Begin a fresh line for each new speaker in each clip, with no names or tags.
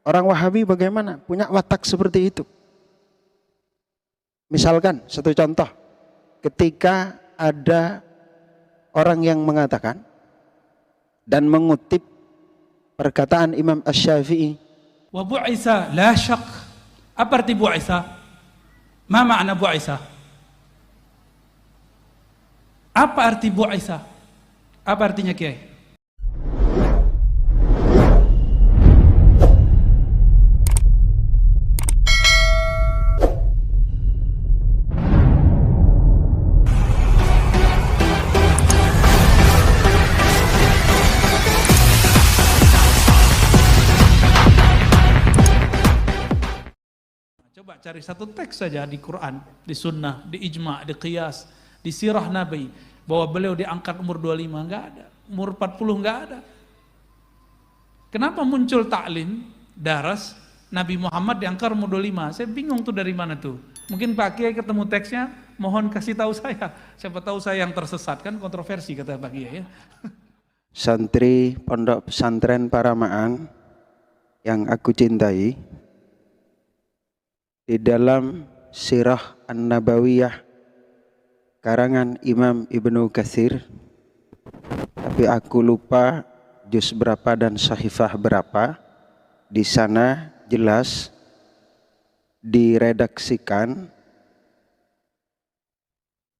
Orang Wahabi bagaimana? Punya watak seperti itu. Misalkan satu contoh, ketika ada orang yang mengatakan dan mengutip perkataan Imam Asy-Syafi'i,
wa bu'isa la syak. Apa arti bu'isa? Ma makna bu'isa? Apa arti bu'isa? Apa artinya Kiai? Coba cari satu teks saja di Quran, di Sunnah, di Ijma', di Qiyas, di Sirah Nabi, bahwa beliau diangkat umur 25, enggak ada. Umur 40 enggak ada. Kenapa muncul taklim, daras, Nabi Muhammad diangkat umur 25? Saya bingung tuh dari mana tuh. Mungkin Pak Kiai ketemu teksnya, mohon kasih tahu saya. Siapa tahu saya yang tersesat, kan kontroversi kata Pak Kiai ya.
Santri Pondok Pesantren Paramaan yang aku cintai, di dalam Sirah An-Nabawiyah karangan Imam Ibnu Katsir, tapi aku lupa juz berapa dan sahifah berapa. Di sana jelas diredaksikan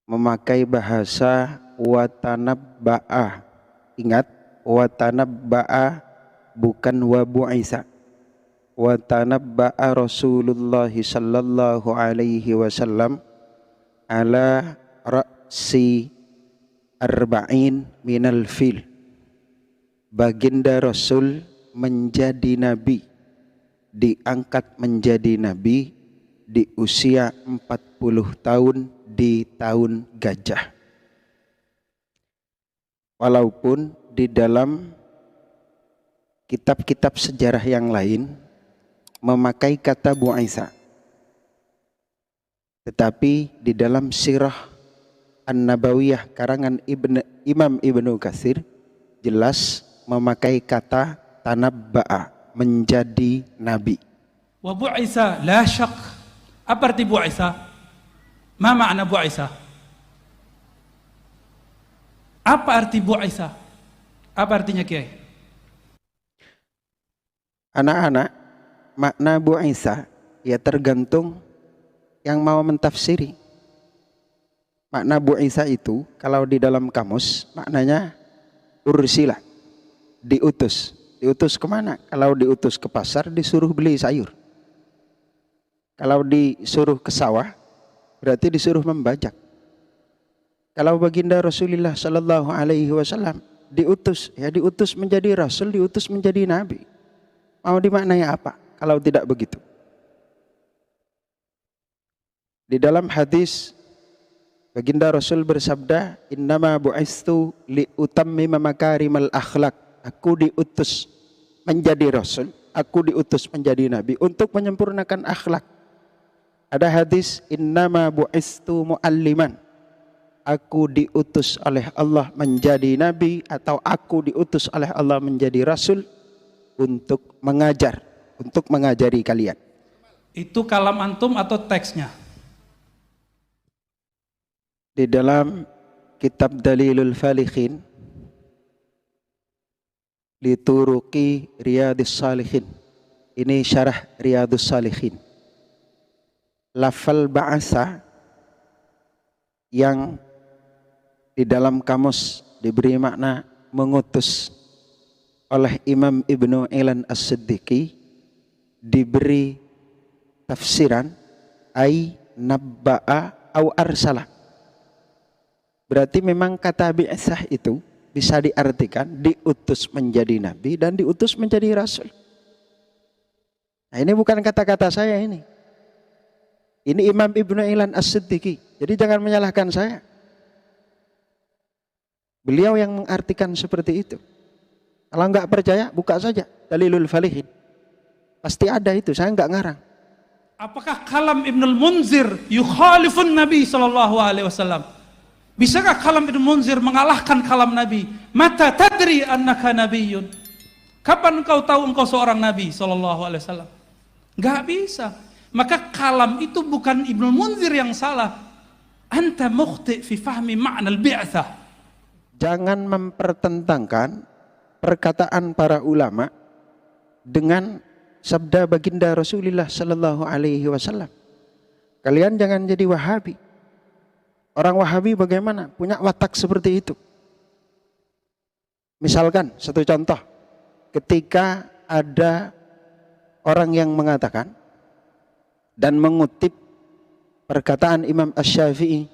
memakai bahasa watanabba'a. Ingat, watanabba'a bukan wabu'isa. Watanabba'a Rasulullah sallallahu alaihi wasallam ala ra'si arba'in minal fil. Baginda Rasul menjadi nabi, diangkat menjadi nabi di usia 40 tahun di tahun gajah. Walaupun di dalam kitab-kitab sejarah yang lain memakai kata bu'isa, tetapi di dalam Sirah An-Nabawiyah karangan Imam Ibnu Katsir jelas memakai kata tanabba'a, menjadi nabi.
Wa bu'isa la syak. Apa arti bu'isa? Ma makna bu'isa? Apa arti bu'isa? Apa artinya Kiai?
Anak-anak, makna bu'isa ya tergantung yang mau mentafsiri. Makna bu'isa itu kalau di dalam kamus maknanya ursila, diutus. Diutus kemana? Kalau diutus ke pasar disuruh beli sayur. Kalau disuruh ke sawah berarti disuruh membajak. Kalau baginda Rasulullah sallallahu alaihi wasallam diutus, ya diutus menjadi rasul, diutus menjadi nabi. Mau dimaknai apa kalau tidak begitu? Di dalam hadis baginda Rasul bersabda, innama bu'istu liutammima makarimal akhlak. Aku diutus menjadi rasul, aku diutus menjadi nabi untuk menyempurnakan akhlak. Ada hadis, innama bu'istu mualliman. Aku diutus oleh Allah menjadi nabi, atau aku diutus oleh Allah menjadi rasul untuk mengajar, untuk mengajari kalian.
Itu kalam antum atau teksnya?
Di dalam kitab Dalilul Falikhin Lituruqi Riyadhis Salihin, ini syarah Riyadhus Salihin. Lafal ba'asa yang di dalam kamus diberi makna mengutus oleh Imam Ibnu Ilan As-Siddiqi diberi tafsiran ay nabba'a au arsala. Berarti memang kata bi'sah itu bisa diartikan diutus menjadi nabi dan diutus menjadi rasul. Nah, ini bukan kata-kata saya ini. Ini Imam Ibnu Ilan As-Siddiqi. Jadi jangan menyalahkan saya. Beliau yang mengartikan seperti itu. Kalau enggak percaya, buka saja Dalilul Falikhin. Pasti ada itu, saya enggak ngarang.
Apakah kalam Ibnul Munzir yukhalifun Nabi sallallahu alaihi wasallam? Bisakah kalam Ibnu Munzir mengalahkan kalam Nabi? Mata tadri annaka nabiyyun? Kapan engkau tahu engkau seorang Nabi SAW? Nggak bisa. Maka kalam itu bukan Ibnu Munzir yang salah. Anta mukhti fi fahmi ma'na al-bi'tsah.
Jangan mempertentangkan perkataan para ulama dengan sabda baginda Rasulullah sallallahu alaihi wasallam. Kalian jangan jadi Wahabi. Orang Wahabi bagaimana? Punya watak seperti itu. Misalkan satu contoh, ketika ada orang yang mengatakan dan mengutip perkataan Imam Asy-Syafi'i,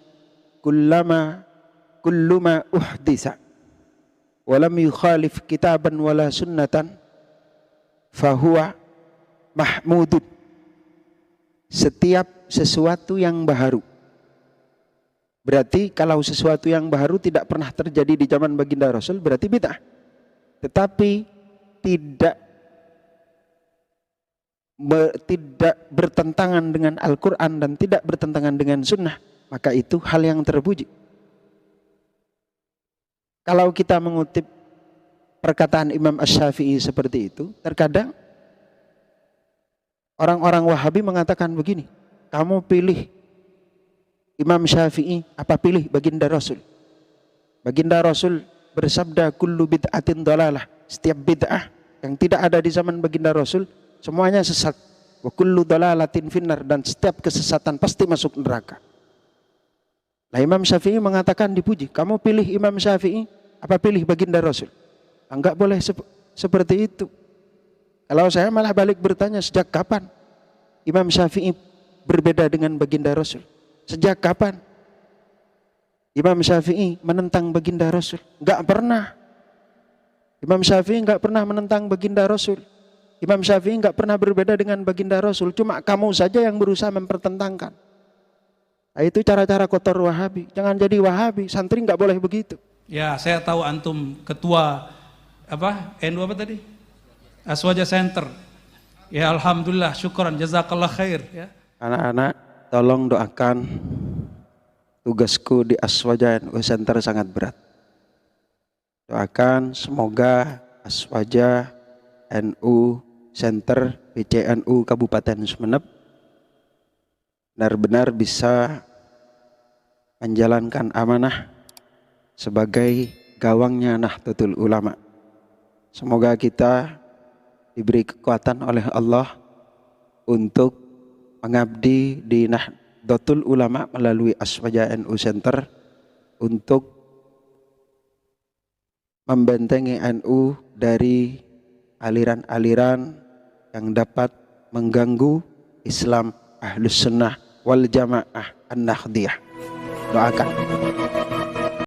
kullu ma uhdisa wa lam yukhalif kitaban wala sunnatan fahuwa mahmudun. Setiap sesuatu yang baru. Berarti kalau sesuatu yang baru tidak pernah terjadi di zaman baginda Rasul berarti bid'ah. Tetapi tidak bertentangan dengan Al-Quran dan tidak bertentangan dengan sunnah, maka itu hal yang terpuji. Kalau kita mengutip perkataan Imam Asy-Syafi'i seperti itu, terkadang orang-orang Wahabi mengatakan begini, kamu pilih Imam Syafi'i apa pilih baginda Rasul? Baginda Rasul bersabda kullu bid'atin dhalalah, setiap bid'ah yang tidak ada di zaman baginda Rasul semuanya sesat. Wa kullu dhalalatin finnar, dan setiap kesesatan pasti masuk neraka. Nah, Imam Syafi'i mengatakan dipuji, kamu pilih Imam Syafi'i apa pilih baginda Rasul? Enggak boleh seperti itu. Kalau saya malah balik bertanya, sejak kapan Imam Syafi'i berbeda dengan baginda Rasul? Sejak kapan Imam Syafi'i menentang baginda Rasul? Enggak pernah. Imam Syafi'i enggak pernah menentang baginda Rasul. Imam Syafi'i enggak pernah berbeda dengan baginda Rasul. Cuma kamu saja yang berusaha mempertentangkan. Nah, itu cara-cara kotor Wahabi. Jangan jadi Wahabi, santri enggak boleh begitu.
Ya, saya tahu antum ketua NU apa tadi? Aswaja Center. Ya, alhamdulillah, syukran, jazakallah khair ya.
Anak-anak, tolong doakan, tugasku di Aswaja NU Center sangat berat. Doakan semoga Aswaja NU Center PCNU Kabupaten Sumeneb benar-benar bisa menjalankan amanah sebagai gawangnya Nahdlatul Ulama. Semoga kita diberi kekuatan oleh Allah untuk mengabdi di Nahdlatul Ulama melalui Aswaja NU Center untuk membentengi NU dari aliran-aliran yang dapat mengganggu Islam Ahlus Sunnah wal Jamaah An-Nahdiyah. Doakan.